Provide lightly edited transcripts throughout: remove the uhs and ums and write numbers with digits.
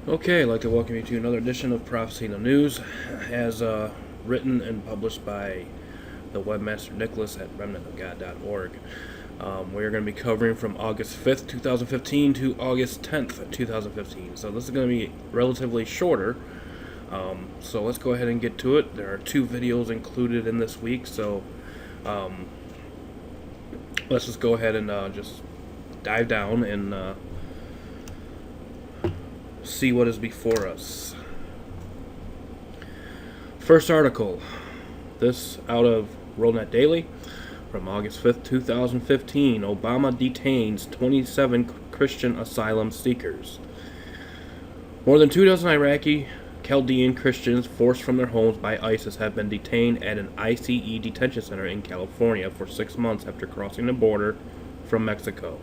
Okay, I'd like to welcome you to another edition of Prophecy in the News, as written and published by the webmaster Nicholas at remnantofgod.org. We are going to be covering from August 5th, 2015 to August 10th, 2015. So this is going to be relatively shorter. So let's go ahead and get to it. There are 2 videos included in this week, so let's just go ahead and just dive down and see what is before us. First article, this out of WorldNet Daily from August 5th, 2015. Obama detains 27 Christian asylum seekers. More than 24 Iraqi Chaldean Christians forced from their homes by ISIS have been detained at an ICE detention center in California for 6 months after crossing the border from Mexico.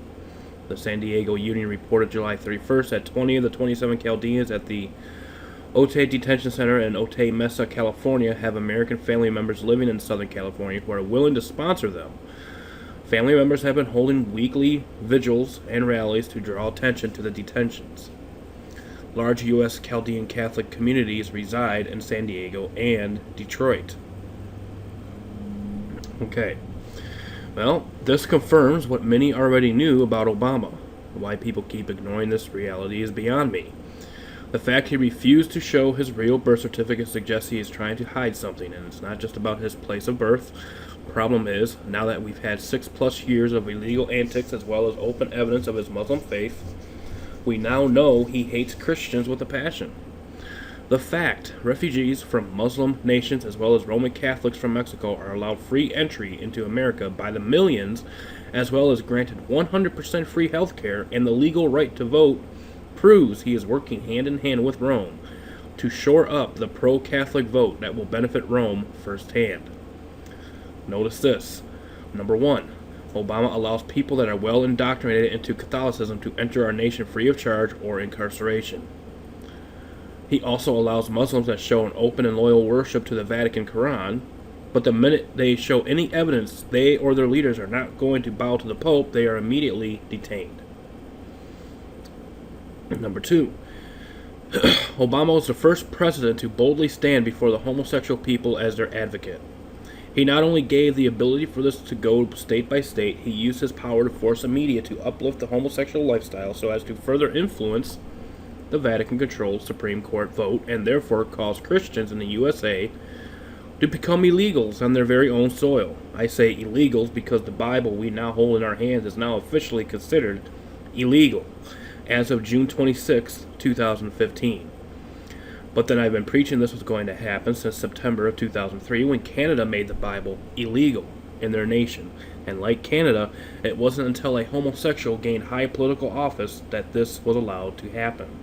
The San Diego Union reported July 31st that 20 of the 27 Chaldeans at the Otay Detention Center in Otay Mesa, California, have American family members living in Southern California who are willing to sponsor them. Family members have been holding weekly vigils and rallies to draw attention to the detentions. Large U.S. Chaldean Catholic communities reside in San Diego and Detroit. Okay. Well, this confirms what many already knew about Obama. Why people keep ignoring this reality is beyond me. The fact he refused to show his real birth certificate suggests he is trying to hide something, and it's not just about his place of birth. Problem is, now that we've had 6+ years of illegal antics as well as open evidence of his Muslim faith, we now know he hates Christians with a passion. The fact refugees from Muslim nations as well as Roman Catholics from Mexico are allowed free entry into America by the millions, as well as granted 100% free health care and the legal right to vote, proves he is working hand in hand with Rome to shore up the pro-Catholic vote that will benefit Rome firsthand. Notice this. Number 1. Obama allows people that are well indoctrinated into Catholicism to enter our nation free of charge or incarceration. He also allows Muslims that show an open and loyal worship to the Vatican Quran, but the minute they show any evidence they or their leaders are not going to bow to the Pope, they are immediately detained. Number 2. Obama was the first president to boldly stand before the homosexual people as their advocate. He not only gave the ability for this to go state by state, he used his power to force the media to uplift the homosexual lifestyle so as to further influence the Vatican-controlled Supreme Court vote, and therefore cause Christians in the USA to become illegals on their very own soil. I say illegals because the Bible we now hold in our hands is now officially considered illegal as of June 26, 2015. But then I've been preaching this was going to happen since September of 2003 when Canada made the Bible illegal in their nation. And like Canada, it wasn't until a homosexual gained high political office that this was allowed to happen.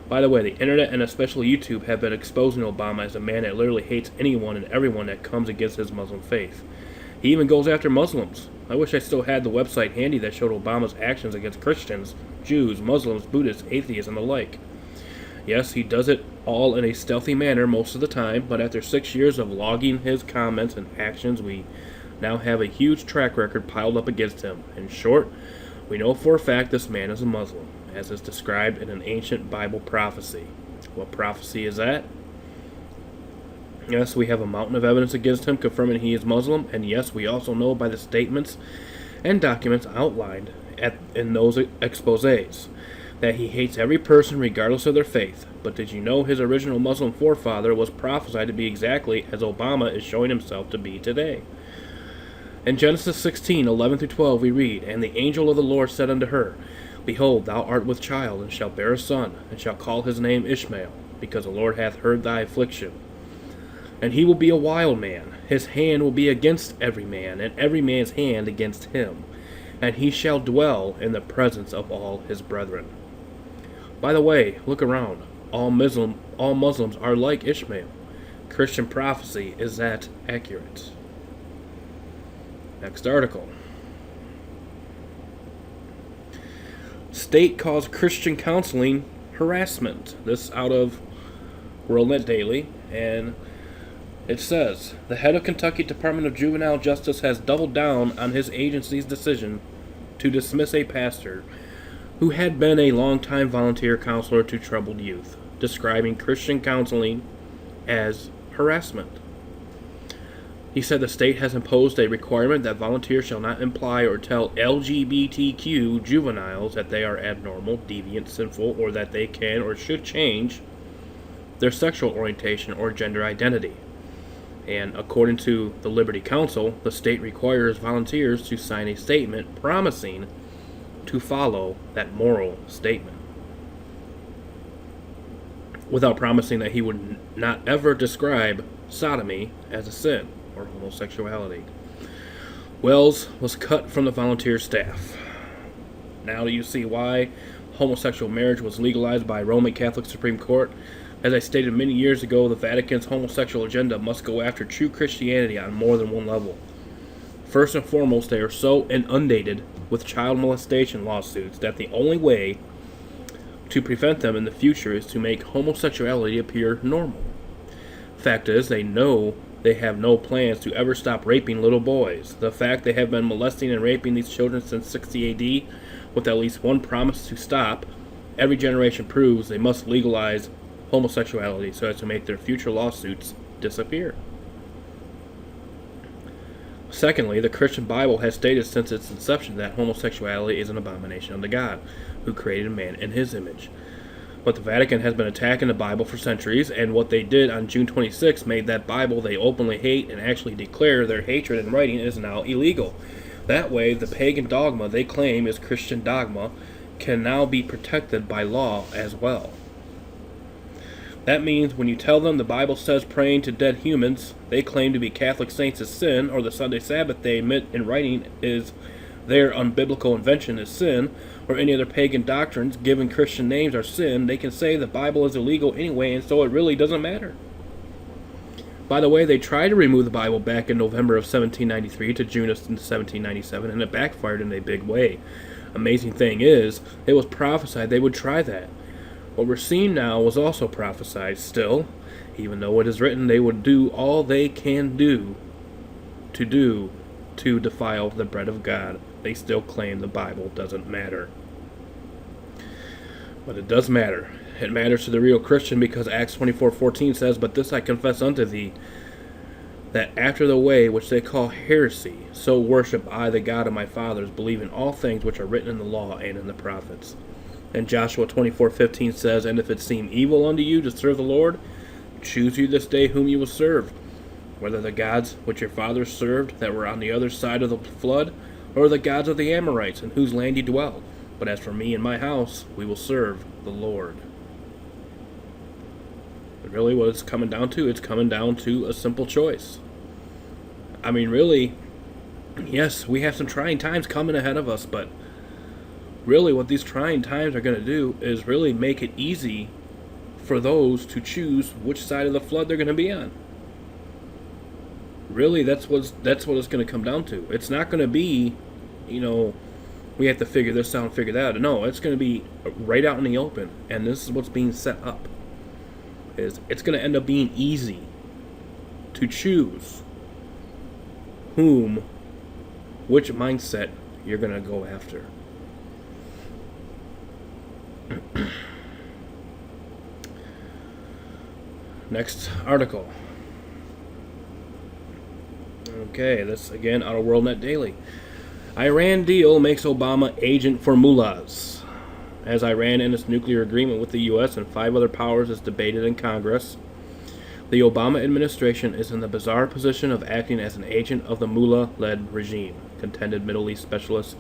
By the way, the internet and especially YouTube have been exposing Obama as a man that literally hates anyone and everyone that comes against his Muslim faith. He even goes after Muslims. I wish I still had the website handy that showed Obama's actions against Christians, Jews, Muslims, Buddhists, atheists, and the like. Yes, he does it all in a stealthy manner most of the time, but after 6 years of logging his comments and actions, we now have a huge track record piled up against him. In short, we know for a fact this man is a Muslim, as is described in an ancient Bible prophecy. What prophecy is that? Yes, we have a mountain of evidence against him confirming he is Muslim, and yes, we also know by the statements and documents outlined in those exposés that he hates every person regardless of their faith. But did you know his original Muslim forefather was prophesied to be exactly as Obama is showing himself to be today? In Genesis 16:11-12 we read, "And the angel of the Lord said unto her, Behold, thou art with child, and shalt bear a son, and shalt call his name Ishmael, because the Lord hath heard thy affliction. And he will be a wild man, his hand will be against every man, and every man's hand against him. And he shall dwell in the presence of all his brethren." By the way, look around. All Muslims are like Ishmael. Christian prophecy is that accurate. Next article. State calls Christian counseling harassment. This out of WorldNet Daily, and it says, the head of Kentucky Department of Juvenile Justice has doubled down on his agency's decision to dismiss a pastor who had been a longtime volunteer counselor to troubled youth, describing Christian counseling as harassment. He said the state has imposed a requirement that volunteers shall not imply or tell LGBTQ juveniles that they are abnormal, deviant, sinful, or that they can or should change their sexual orientation or gender identity. And according to the Liberty Counsel, the state requires volunteers to sign a statement promising to follow that moral statement, without promising that he would not ever describe sodomy as a sin or homosexuality. Wells was cut from the volunteer staff. Now do you see why homosexual marriage was legalized by Roman Catholic Supreme Court? As I stated many years ago, the Vatican's homosexual agenda must go after true Christianity on more than one level. First and foremost, they are so inundated with child molestation lawsuits that the only way to prevent them in the future is to make homosexuality appear normal. Fact is, they know they have no plans to ever stop raping little boys. The fact they have been molesting and raping these children since 60 AD, with at least one promise to stop, every generation proves they must legalize homosexuality so as to make their future lawsuits disappear. Secondly, the Christian Bible has stated since its inception that homosexuality is an abomination unto God, who created man in his image. But the Vatican has been attacking the Bible for centuries, and what they did on June 26 made that Bible they openly hate and actually declare their hatred in writing is now illegal. That way, the pagan dogma they claim is Christian dogma can now be protected by law as well. That means when you tell them the Bible says praying to dead humans they claim to be Catholic saints is sin, or the Sunday Sabbath they admit in writing is their unbiblical invention is sin, or any other pagan doctrines given Christian names are sin, they can say the Bible is illegal anyway, and so it really doesn't matter. By the way, they tried to remove the Bible back in November of 1793 to June of 1797, and it backfired in a big way. Amazing thing is, it was prophesied they would try that. What we're seeing now was also prophesied still. Even though it is written they would do all they can do to defile the bread of God, they still claim the Bible doesn't matter. But it does matter. It matters to the real Christian because Acts 24:14 says, "But this I confess unto thee, that after the way which they call heresy, so worship I the God of my fathers, believing all things which are written in the law and in the prophets." And Joshua 24:15 says, "And if it seem evil unto you to serve the Lord, choose you this day whom you will serve, whether the gods which your fathers served that were on the other side of the flood, or the gods of the Amorites in whose land ye dwell. But as for me and my house, we will serve the Lord." But really what it's coming down to, it's coming down to a simple choice. I mean, really, yes, we have some trying times coming ahead of us, but really what these trying times are going to do is really make it easy for those to choose which side of the flood they're going to be on. Really, that's what it's going to come down to. It's not going to be, we have to figure this out and figure that out. No, it's going to be right out in the open, and this is what's being set up. It's going to end up being easy to choose which mindset you're going to go after. Next article. Okay, this again out of WorldNet Daily. Iran deal makes Obama agent for mullahs. As Iran and its nuclear agreement with the U.S. and 5 other powers is debated in Congress, the Obama administration is in the bizarre position of acting as an agent of the mullah-led regime, contended Middle East specialist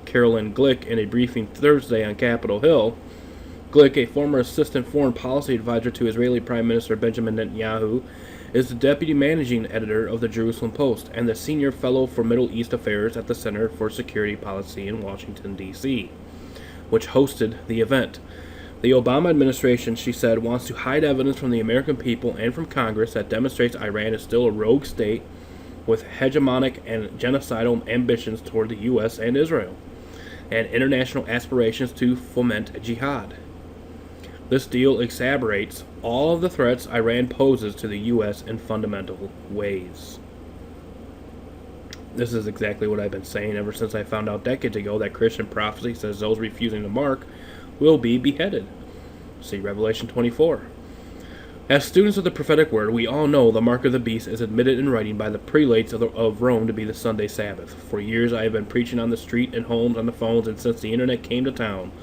Carolyn Glick in a briefing Thursday on Capitol Hill. Glick, a former assistant foreign policy advisor to Israeli Prime Minister Benjamin Netanyahu, is the deputy managing editor of the Jerusalem Post and the senior fellow for Middle East Affairs at the Center for Security Policy in Washington, D.C., which hosted the event. The Obama administration, she said, wants to hide evidence from the American people and from Congress that demonstrates Iran is still a rogue state with hegemonic and genocidal ambitions toward the U.S. and Israel, and international aspirations to foment jihad. This deal exacerbates all of the threats Iran poses to the U.S. in fundamental ways. This is exactly what I've been saying ever since I found out decades ago that Christian prophecy says those refusing to mark will be beheaded. See Revelation 24. As students of the prophetic word, we all know the mark of the beast is admitted in writing by the prelates of Rome to be the Sunday Sabbath. For years I have been preaching on the street and homes, on the phones, and since the internet came to town,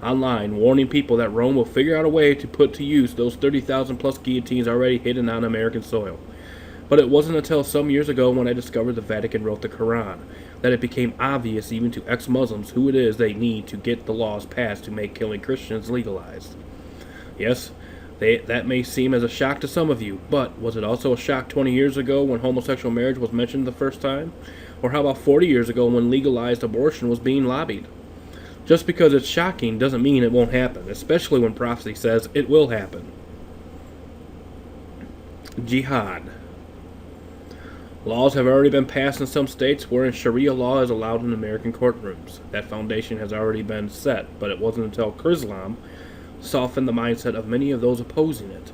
online, warning people that Rome will figure out a way to put to use those 30,000 plus guillotines already hidden on American soil. But it wasn't until some years ago when I discovered the Vatican wrote the Quran that it became obvious even to ex-Muslims who it is they need to get the laws passed to make killing Christians legalized. Yes, that may seem as a shock to some of you, but was it also a shock 20 years ago when homosexual marriage was mentioned the first time? Or how about 40 years ago when legalized abortion was being lobbied? Just because it's shocking doesn't mean it won't happen, especially when prophecy says it will happen. Jihad. Laws have already been passed in some states wherein Sharia law is allowed in American courtrooms. That foundation has already been set, but it wasn't until Islam softened the mindset of many of those opposing it.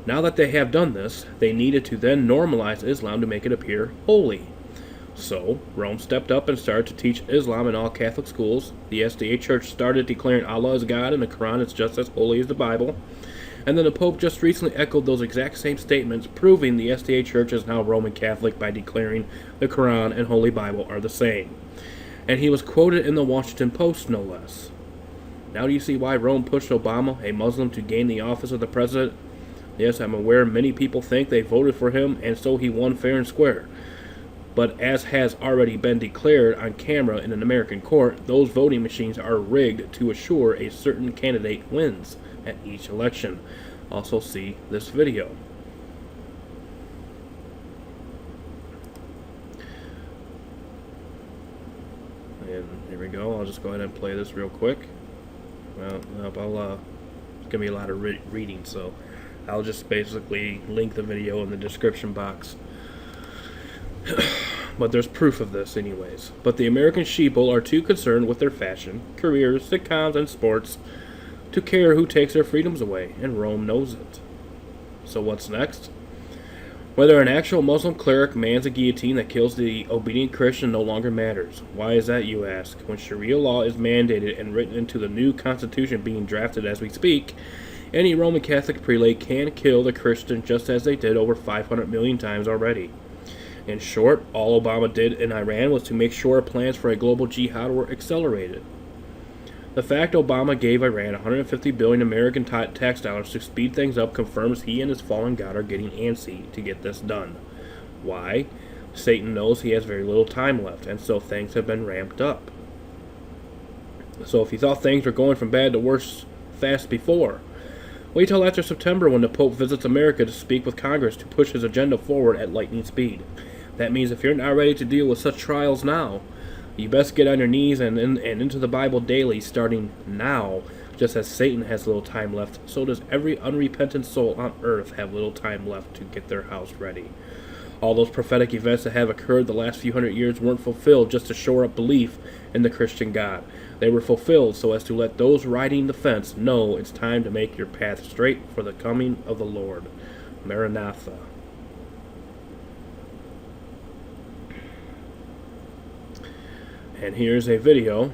Now that they have done this, they needed to then normalize Islam to make it appear holy. So, Rome stepped up and started to teach Islam in all Catholic schools. The SDA Church started declaring Allah as God and the Quran is just as holy as the Bible. And then the Pope just recently echoed those exact same statements, proving the SDA Church is now Roman Catholic by declaring the Quran and Holy Bible are the same. And he was quoted in the Washington Post, no less. Now do you see why Rome pushed Obama, a Muslim, to gain the office of the president? Yes, I'm aware many people think they voted for him, and so he won fair and square. But as has already been declared on camera in an American court, those voting machines are rigged to assure a certain candidate wins at each election. Also see this video. And here we go. I'll just go ahead and play this real quick. Well, it's going to be a lot of reading, so I'll just basically link the video in the description box. But there's proof of this anyways. But the American sheeple are too concerned with their fashion, careers, sitcoms, and sports to care who takes their freedoms away, and Rome knows it. So what's next? Whether an actual Muslim cleric mans a guillotine that kills the obedient Christian no longer matters. Why is that, you ask? When Sharia law is mandated and written into the new constitution being drafted as we speak, any Roman Catholic prelate can kill the Christian just as they did over 500 million times already. In short, all Obama did in Iran was to make sure plans for a global jihad were accelerated. The fact Obama gave Iran 150 billion American tax dollars to speed things up confirms he and his fallen god are getting antsy to get this done. Why? Satan knows he has very little time left, and so things have been ramped up. So if you thought things were going from bad to worse fast before, wait till after September when the Pope visits America to speak with Congress to push his agenda forward at lightning speed. That means if you're not ready to deal with such trials now, you best get on your knees and into the Bible daily starting now. Just as Satan has little time left, so does every unrepentant soul on earth have little time left to get their house ready. All those prophetic events that have occurred the last few hundred years weren't fulfilled just to shore up belief in the Christian God. They were fulfilled so as to let those riding the fence know it's time to make your path straight for the coming of the Lord. Maranatha. And here's a video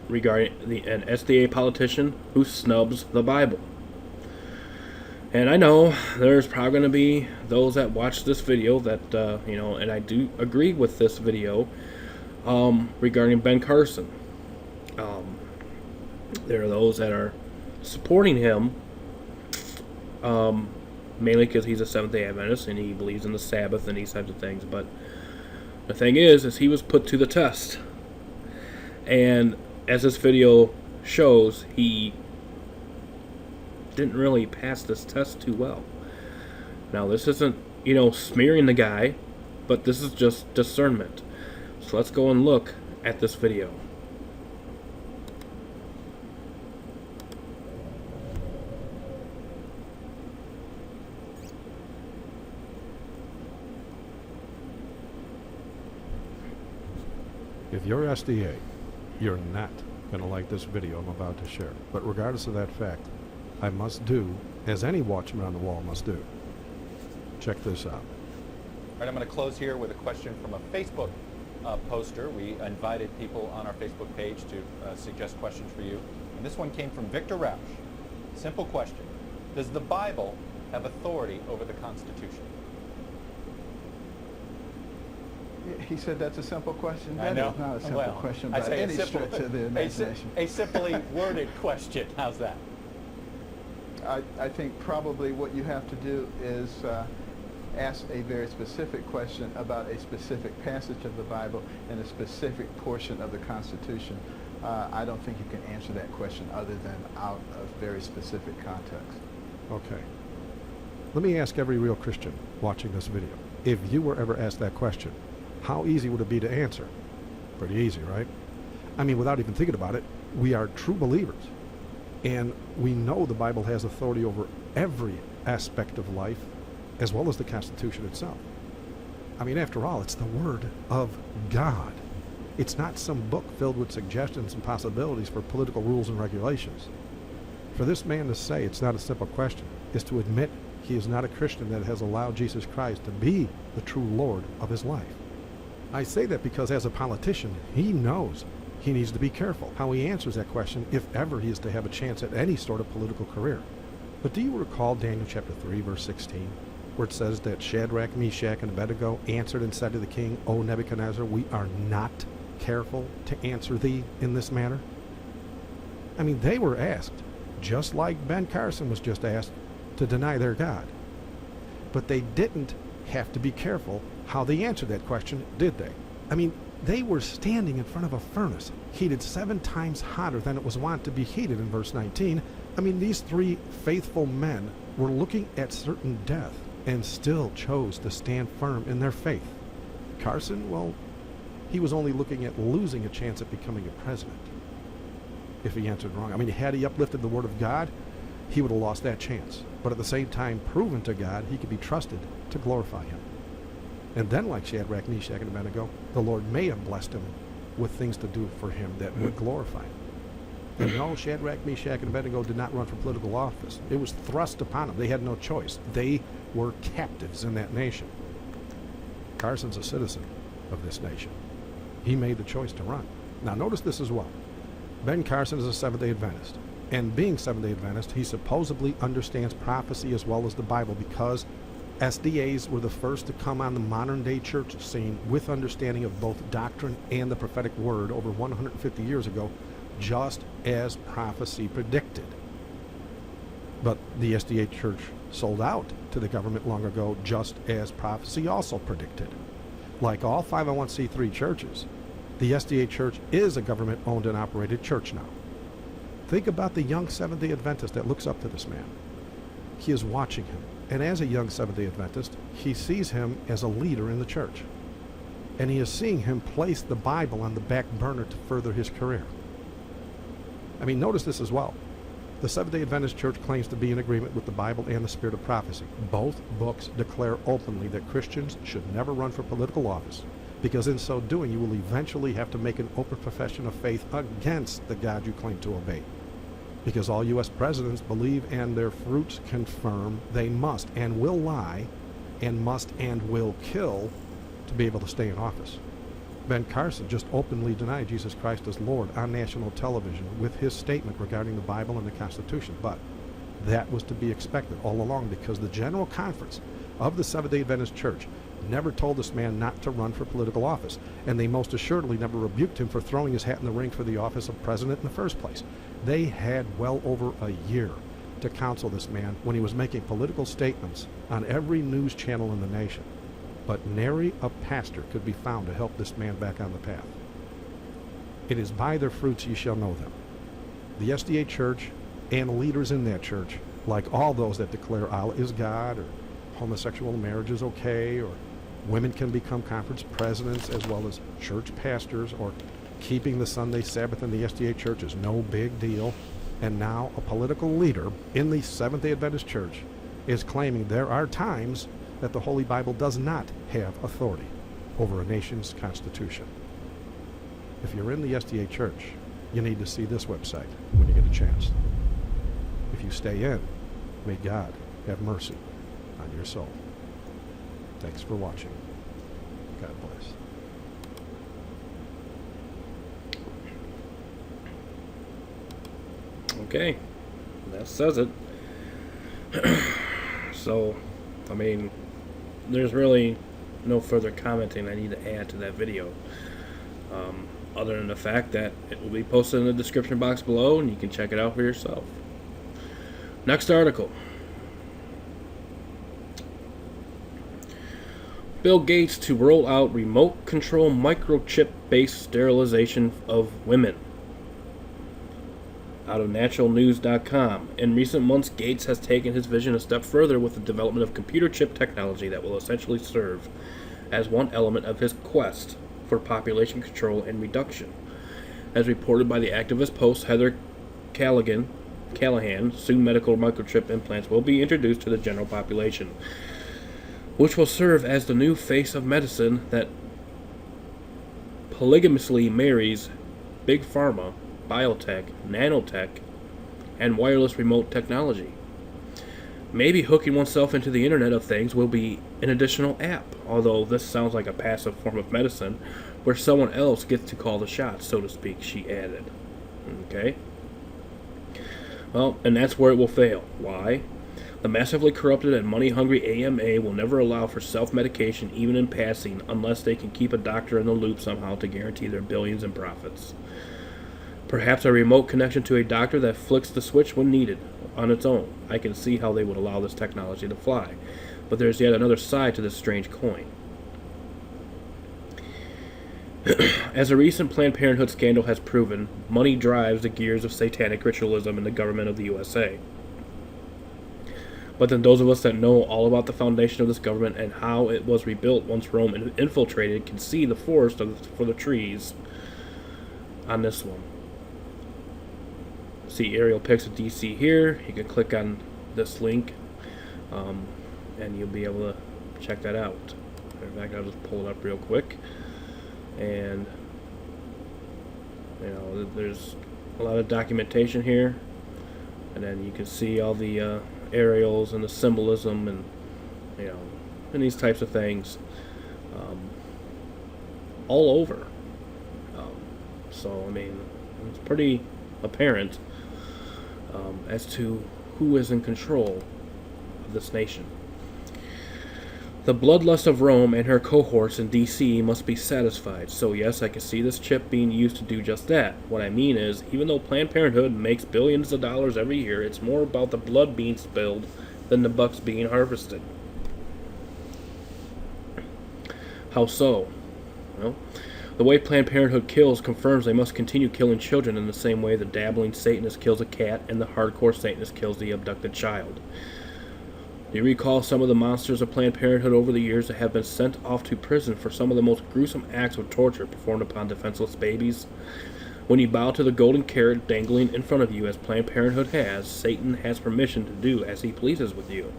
regarding an SDA politician who snubs the Bible. And I know there's probably going to be those that watch this video that, and I do agree with this video regarding Ben Carson. There are those that are supporting him mainly because he's a Seventh-day Adventist and he believes in the Sabbath and these types of things. But the thing is he was put to the test. And as this video shows, he didn't really pass this test too well. Now, this isn't, smearing the guy, but this is just discernment. So let's go and look at this video. If you're SDA, you're not going to like this video I'm about to share. But regardless of that fact, I must do as any watchman on the wall must do. Check this out. All right, I'm going to close here with a question from a Facebook poster. We invited people on our Facebook page to suggest questions for you. And this one came from Victor Rausch. Simple question. Does the Bible have authority over the Constitution? He said that's a simple question. I That know. is not a simple Well, question I by say any stretch of the imagination. a simply worded question. How's that? I think probably what you have to do is ask a very specific question about a specific passage of the Bible and a specific portion of the Constitution. I don't think you can answer that question other than out of very specific context. Okay. Let me ask every real Christian watching this video. If you were ever asked that question, how easy would it be to answer? Pretty easy, right? I mean, without even thinking about it, we are true believers. And we know the Bible has authority over every aspect of life, as well as the Constitution itself. I mean, after all, it's the Word of God. It's not some book filled with suggestions and possibilities for political rules and regulations. For this man to say it's not a simple question is to admit he is not a Christian that has allowed Jesus Christ to be the true Lord of his life. I say that because as a politician, he knows he needs to be careful how he answers that question if ever he is to have a chance at any sort of political career. But do you recall Daniel chapter 3, verse 16, where it says that Shadrach, Meshach, and Abednego answered and said to the king, O Nebuchadnezzar, we are not careful to answer thee in this manner? I mean, they were asked, just like Ben Carson was just asked, to deny their God. But they didn't have to be careful how they answered that question, did they? I mean, they were standing in front of a furnace, heated 7 times hotter than it was wont to be heated in verse 19. I mean, these 3 faithful men were looking at certain death and still chose to stand firm in their faith. Carson, well, he was only looking at losing a chance at becoming a president if he answered wrong. I mean, had he uplifted the Word of God, he would have lost that chance. But at the same time, proven to God, he could be trusted to glorify him. And then, like Shadrach, Meshach, and Abednego, the Lord may have blessed him with things to do for him that would glorify him. And no, Shadrach, Meshach, and Abednego did not run for political office. It was thrust upon them. They had no choice. They were captives in that nation. Carson's a citizen of this nation. He made the choice to run. Now, notice this as well. Ben Carson is a Seventh-day Adventist. And being Seventh-day Adventist, he supposedly understands prophecy as well as the Bible because SDAs were the first to come on the modern-day church scene with understanding of both doctrine and the prophetic word over 150 years ago, just as prophecy predicted. But the SDA church sold out to the government long ago, just as prophecy also predicted. Like all 501c3 churches, the SDA church is a government-owned and operated church now. Think about the young Seventh-day Adventist that looks up to this man. He is watching him. And as a young Seventh-day Adventist, he sees him as a leader in the church. And he is seeing him place the Bible on the back burner to further his career. I mean, notice this as well. The Seventh-day Adventist Church claims to be in agreement with the Bible and the spirit of prophecy. Both books declare openly that Christians should never run for political office, because in so doing you will eventually have to make an open profession of faith against the God you claim to obey. Because all U.S. presidents believe and their fruits confirm they must and will lie and must and will kill to be able to stay in office. Ben Carson just openly denied Jesus Christ as Lord on national television with his statement regarding the Bible and the Constitution. But that was to be expected all along because the General Conference of the Seventh-day Adventist Church never told this man not to run for political office, and they most assuredly never rebuked him for throwing his hat in the ring for the office of president in the first place. They had well over a year to counsel this man when he was making political statements on every news channel in the nation. But nary a pastor could be found to help this man back on the path. It is by their fruits ye shall know them. The SDA church and leaders in that church, like all those that declare Allah is God, or homosexual marriage is okay, or women can become conference presidents as well as church pastors, or keeping the Sunday Sabbath in the SDA church is no big deal. And now a political leader in the Seventh-day Adventist Church is claiming there are times that the Holy Bible does not have authority over a nation's constitution. If you're in the SDA church, you need to see this website when you get a chance. If you stay in, may God have mercy on your soul. Thanks for watching. God bless. Okay, that says it. So, I mean, there's really no further commenting I need to add to that video. Other than the fact that it will be posted in the description box below and you can check it out for yourself. Next article. Bill Gates to roll out remote control microchip-based sterilization of women. Out of naturalnews.com. In recent months, Gates has taken his vision a step further with the development of computer chip technology that will essentially serve as one element of his quest for population control and reduction. As reported by the activist Post, Heather Callahan, soon medical microchip implants will be introduced to the general population, which will serve as the new face of medicine that polygamously marries big pharma, biotech, nanotech, and wireless remote technology. Maybe hooking oneself into the Internet of Things will be an additional app, although this sounds like a passive form of medicine where someone else gets to call the shots, so to speak, she added. Okay? Well, and that's where it will fail. Why? The massively corrupted and money-hungry AMA will never allow for self-medication even in passing unless they can keep a doctor in the loop somehow to guarantee their billions in profits. Perhaps a remote connection to a doctor that flicks the switch when needed on its own. I can see how they would allow this technology to fly. But there's yet another side to this strange coin. As a recent Planned Parenthood scandal has proven, money drives the gears of satanic ritualism in the government of the USA. But then those of us that know all about the foundation of this government and how it was rebuilt once Rome infiltrated can see the forest for the trees on this one. See aerial pics of DC here. You can click on this link and you'll be able to check that out. In fact, I'll just pull it up real quick. And you know, there's a lot of documentation here, and then you can see all the aerials and the symbolism and you know, and these types of things all over. So I mean, it's pretty apparent as to who is in control of this nation. The bloodlust of Rome and her cohorts in DC must be satisfied. So yes, I can see this chip being used to do just that. What I mean is, even though Planned Parenthood makes billions of dollars every year, it's more about the blood being spilled than the bucks being harvested. How so? Well, the way Planned Parenthood kills confirms they must continue killing children in the same way the dabbling Satanist kills a cat and the hardcore Satanist kills the abducted child. Do you recall some of the monsters of Planned Parenthood over the years that have been sent off to prison for some of the most gruesome acts of torture performed upon defenseless babies? When you bow to the golden carrot dangling in front of you, as Planned Parenthood has, Satan has permission to do as he pleases with you,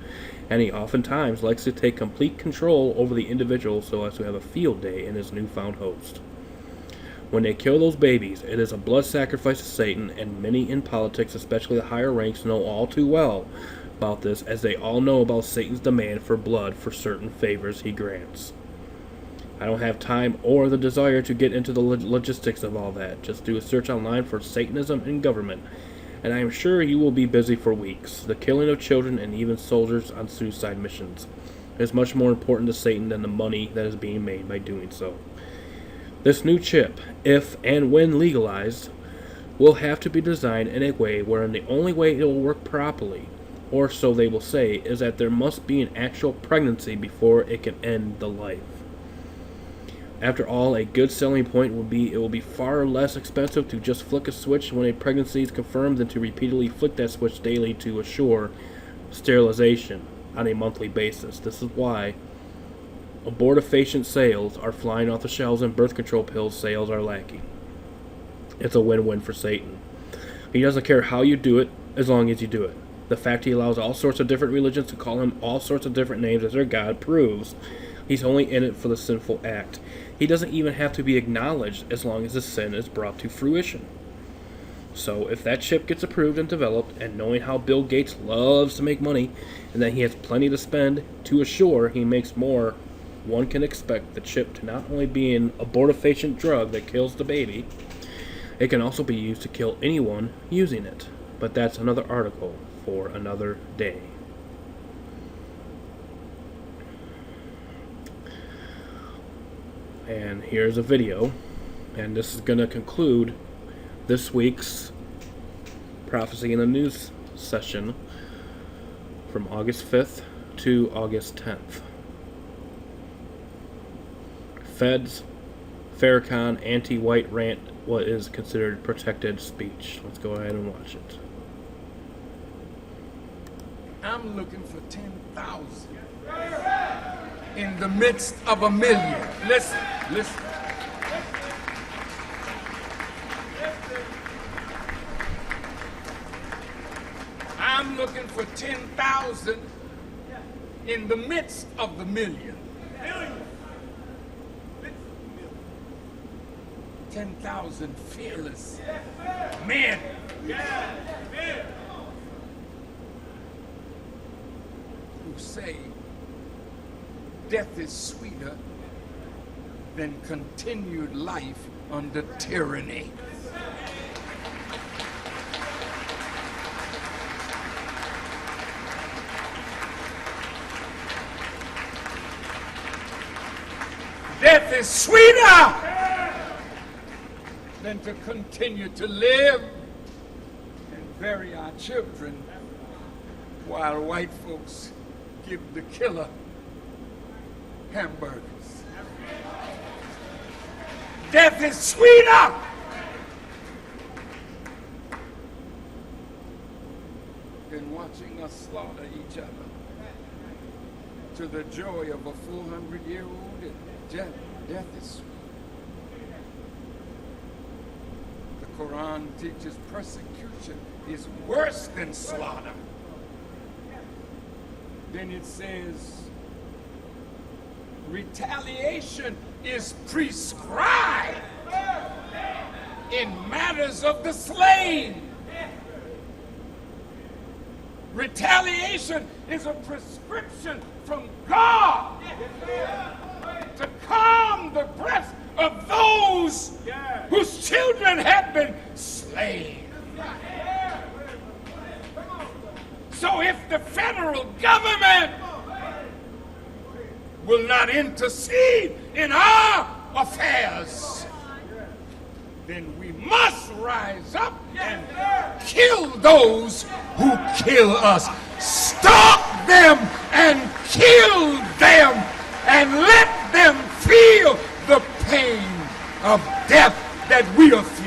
and he oftentimes likes to take complete control over the individual so as to have a field day in his newfound host. When they kill those babies, it is a blood sacrifice to Satan, and many in politics, especially the higher ranks, know all too well about this, as they all know about Satan's demand for blood for certain favors he grants. I don't have time or the desire to get into the logistics of all that. Just do a search online for Satanism in government, and I am sure you will be busy for weeks. The killing of children and even soldiers on suicide missions is much more important to Satan than the money that is being made by doing so. This new chip, if and when legalized, will have to be designed in a way wherein the only way it will work properly, or so they will say, is that there must be an actual pregnancy before it can end the life. After all, a good selling point will be it will be far less expensive to just flick a switch when a pregnancy is confirmed than to repeatedly flick that switch daily to assure sterilization on a monthly basis. This is why abortifacient sales are flying off the shelves and birth control pills sales are lacking. It's a win-win for Satan. He doesn't care how you do it as long as you do it. The fact he allows all sorts of different religions to call him all sorts of different names as their God proves he's only in it for the sinful act. He doesn't even have to be acknowledged as long as the sin is brought to fruition. So if that chip gets approved and developed, and knowing how Bill Gates loves to make money and that he has plenty to spend, to assure he makes more one can expect the chip to not only be an abortifacient drug that kills the baby, it can also be used to kill anyone using it. But that's another article for another day. And here's a video, and this is going to conclude this week's Prophecy in the News session from August 5th to August 10th. Feds, Farrakhan anti-white rant, what is considered protected speech. Let's go ahead and watch it. I'm looking for 10,000 in the midst of a million. Listen. I'm looking for 10,000 in the midst of the million. 10,000 fearless men. Who say death is sweeter than continued life under tyranny. Death is sweeter than to continue to live and bury our children while white folks give the killer hamburgers. Death is sweeter than watching us slaughter each other to the joy of a 400-year-old. Death is sweet. The Quran teaches persecution is worse than slaughter. Then it says retaliation is prescribed in matters of the slain. Retaliation is a prescription from God to calm the breath of those whose children have been slain. So if the federal government will not intercede in our affairs, then we must rise up and kill those who kill us. Stop them and kill them and let them feel the pain of death that we are feeling.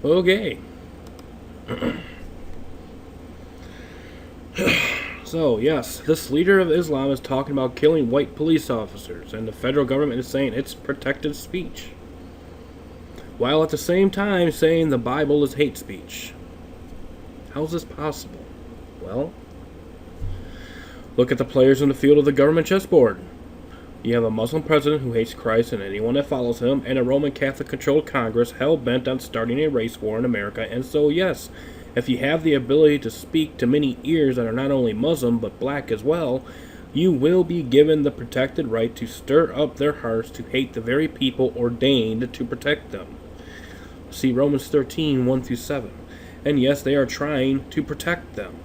Okay. So, yes, this leader of Islam is talking about killing white police officers, and the federal government is saying it's protected speech, while at the same time saying the Bible is hate speech. How is this possible? Well, look at the players in the field of the government chessboard. You have a Muslim president who hates Christ and anyone that follows him, and a Roman Catholic-controlled Congress hell-bent on starting a race war in America. And so, yes, if you have the ability to speak to many ears that are not only Muslim, but black as well, you will be given the protected right to stir up their hearts to hate the very people ordained to protect them. See Romans 13, 1-7. And yes, they are trying to protect them.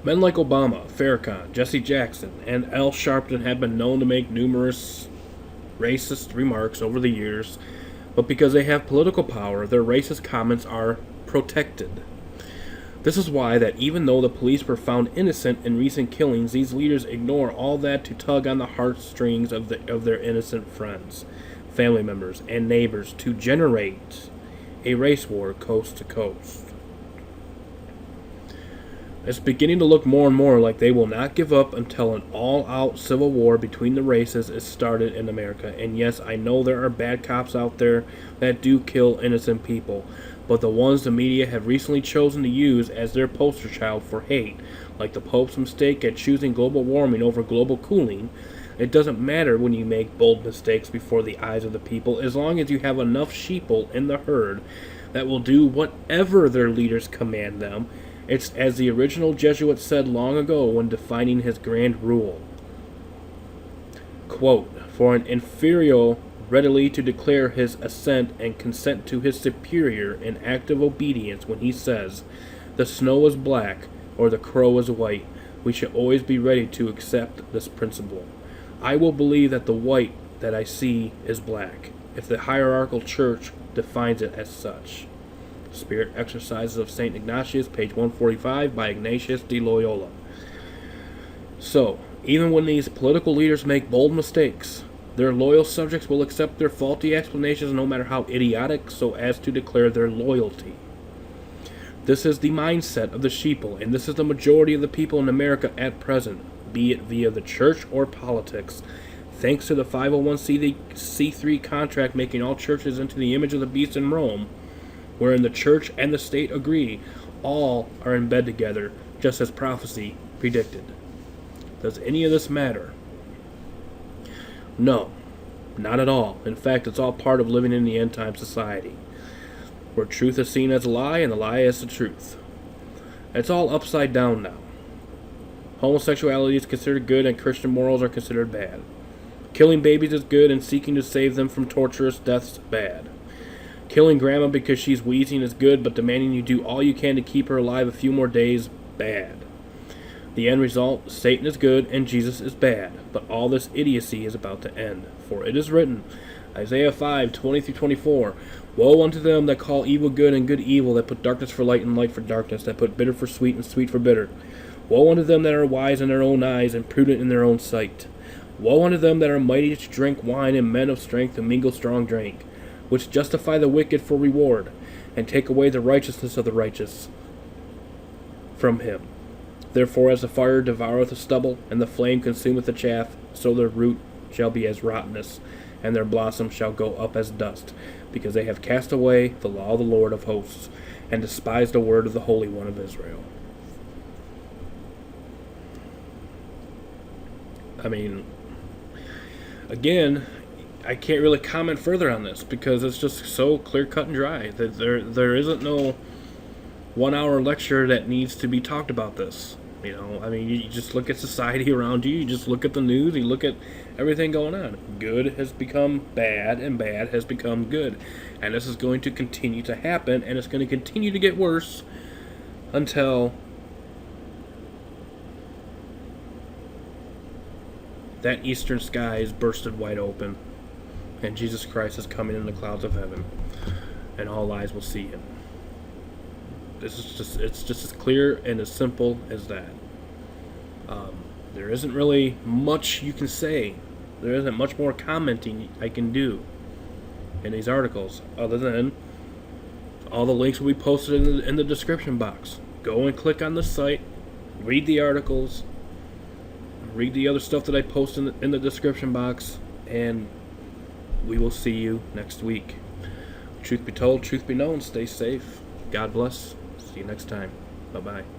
Men like Obama, Farrakhan, Jesse Jackson, and Al Sharpton have been known to make numerous racist remarks over the years, but because they have political power, their racist comments are protected. This is why that even though the police were found innocent in recent killings, these leaders ignore all that to tug on the heartstrings of their innocent friends, family members, and neighbors to generate a race war coast to coast. It's beginning to look more and more like they will not give up until an all-out civil war between the races is started in America. And yes, I know there are bad cops out there that do kill innocent people, but the ones the media have recently chosen to use as their poster child for hate, Like the Pope's mistake at choosing global warming over global cooling, it doesn't matter when you make bold mistakes before the eyes of the people, as long as you have enough sheeple in the herd that will do whatever their leaders command them. It's as the original Jesuit said long ago when defining his grand rule. Quote, for an inferior readily to declare his assent and consent to his superior in active obedience when he says, the snow is black or the crow is white, we should always be ready to accept this principle. I will believe that the white that I see is black, if the hierarchical church defines it as such. Spirit Exercises of St. Ignatius, page 145, by Ignatius de Loyola. So, even when these political leaders make bold mistakes, their loyal subjects will accept their faulty explanations no matter how idiotic, so as to declare their loyalty. This is the mindset of the sheeple, and this is the majority of the people in America at present, be it via the church or politics. Thanks to the 501c3 contract making all churches into the image of the beast in Rome, wherein the church and the state agree, all are in bed together, just as prophecy predicted. Does any of this matter? No, not at all. In fact, it's all part of living in the end-time society, where truth is seen as a lie and the lie as the truth. It's all upside down now. Homosexuality is considered good and Christian morals are considered bad. Killing babies is good and seeking to save them from torturous deaths bad. Killing grandma because she's wheezing is good, but demanding you do all you can to keep her alive a few more days, bad. The end result, Satan is good and Jesus is bad, but all this idiocy is about to end. For it is written, Isaiah 5:20-24, woe unto them that call evil good and good evil, that put darkness for light and light for darkness, that put bitter for sweet and sweet for bitter. Woe unto them that are wise in their own eyes and prudent in their own sight. Woe unto them that are mighty to drink wine and men of strength to mingle strong drink, which justify the wicked for reward, and take away the righteousness of the righteous from him. Therefore as the fire devoureth the stubble, and the flame consumeth the chaff, so their root shall be as rottenness, and their blossom shall go up as dust, because they have cast away the law of the Lord of hosts, and despised the word of the Holy One of Israel. I mean, again, I can't really comment further on this because it's just so clear-cut and dry that there isn't no 1 hour lecture that needs to be talked about this. You know, I mean, you just look at society around you, you just look at the news, you look at everything going on. Good has become bad and bad has become good. And this is going to continue to happen, and it's going to continue to get worse until that eastern sky is bursted wide open and Jesus Christ is coming in the clouds of heaven and all eyes will see him. It's just as clear and as simple as that. There isn't really much you can say. There isn't much more commenting I can do in these articles other than all the links will be posted in the description box. Go and click on the site, read the articles, read the other stuff that I post in the description box, and we will see you next week. Truth be told, truth be known, stay safe. God bless. See you next time. Bye-bye.